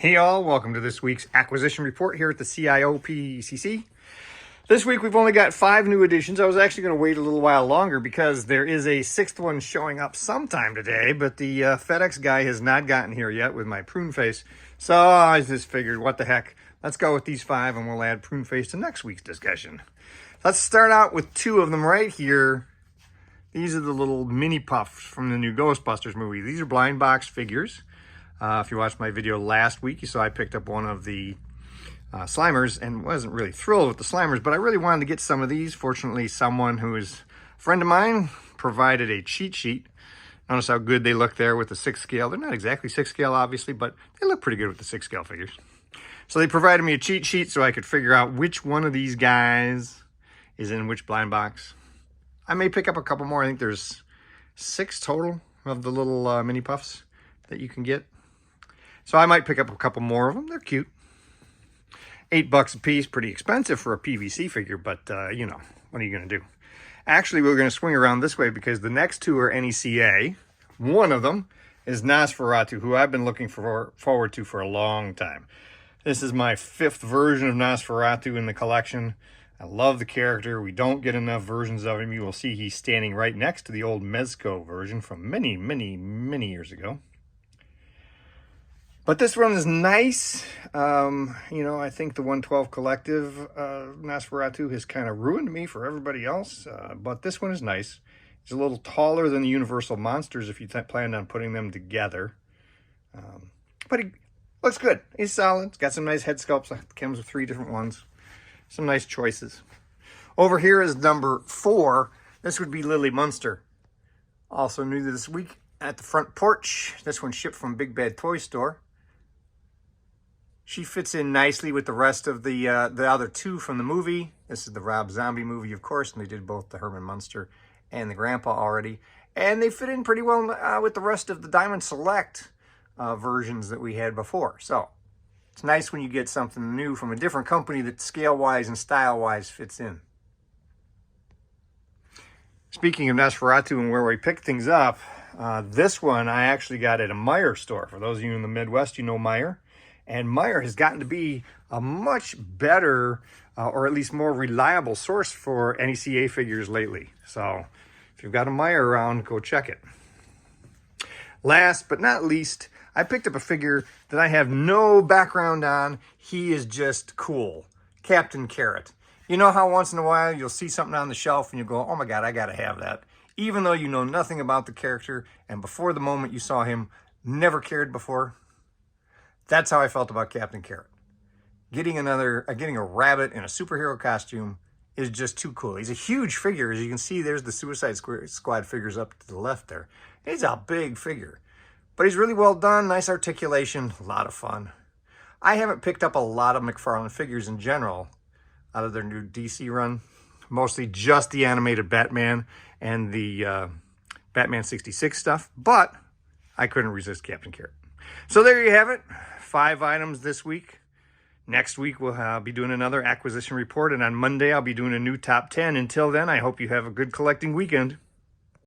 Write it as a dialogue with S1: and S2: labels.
S1: Hey all, welcome to this week's acquisition report here at the CIOPCC. This week we've only got 5 new additions. I was actually going to wait a little while longer because there is a 6th one showing up sometime today, but the FedEx guy has not gotten here yet with my prune face. So I just figured, what the heck, let's go with these 5 and we'll add prune face to next week's discussion. Let's start out with 2 of them right here. These are the little mini puffs from the new Ghostbusters movie. These are blind box figures. If you watched my video last week, you saw I picked up one of the Slimers and wasn't really thrilled with the Slimers, but I really wanted to get some of these. Fortunately, someone who is a friend of mine provided a cheat sheet. Notice how good they look there with the 6 scale. They're not exactly 6 scale, obviously, but they look pretty good with the 6 scale figures. So they provided me a cheat sheet so I could figure out which one of these guys is in which blind box. I may pick up a couple more. I think there's 6 total of the little mini puffs that you can get. So I might pick up a couple more of them. They're cute. $8 a piece, pretty expensive for a PVC figure, but you know, what are you going to do? Actually, we're going to swing around this way because the next 2 are NECA. One of them is Nas Fatu, who I've been looking forward to for a long time. This is my 5th version of Nas Fatu in the collection. I love the character. We don't get enough versions of him. You will see he's standing right next to the old Mezco version from many, many, many years ago. But this one is nice. You know, I think the 112 Collective Nas Fatu has kind of ruined me for everybody else. But this one is nice. It's a little taller than the Universal Munsters if you planned on putting them together. But he looks good. He's solid. It's got some nice head sculpts. It comes with 3 different ones. Some nice choices. Over here is number 4. This would be Lily Munster. Also new this week at the front porch. This one shipped from Big Bad Toy Store. She fits in nicely with the rest of the other 2 from the movie. This is the Rob Zombie movie, of course, and they did both the Herman Munster and the Grandpa already. And they fit in pretty well with the rest of the Diamond Select versions that we had before. So it's nice when you get something new from a different company that scale-wise and style-wise fits in. Speaking of Nosferatu and where we pick things up, this one I actually got at a Meijer store. For those of you in the Midwest, you know Meijer. And Meijer has gotten to be a much better, or at least more reliable source for NECA figures lately. So if you've got a Meijer around, go check it. Last but not least, I picked up a figure that I have no background on. He is just cool. Captain Carrot. You know how once in a while you'll see something on the shelf and you go, oh my God, I gotta have that. Even though you know nothing about the character and before the moment you saw him, never cared before. That's how I felt about Captain Carrot. Getting a rabbit in a superhero costume is just too cool. He's a huge figure. As you can see, there's the Suicide Squad figures up to the left there. He's a big figure. But he's really well done, nice articulation, a lot of fun. I haven't picked up a lot of McFarlane figures in general out of their new DC run. Mostly just the animated Batman and the Batman 66 stuff. But I couldn't resist Captain Carrot. So there you have it. 5 items this week. Next week, we'll be doing another acquisition report. And on Monday, I'll be doing a new top 10. Until then, I hope you have a good collecting weekend.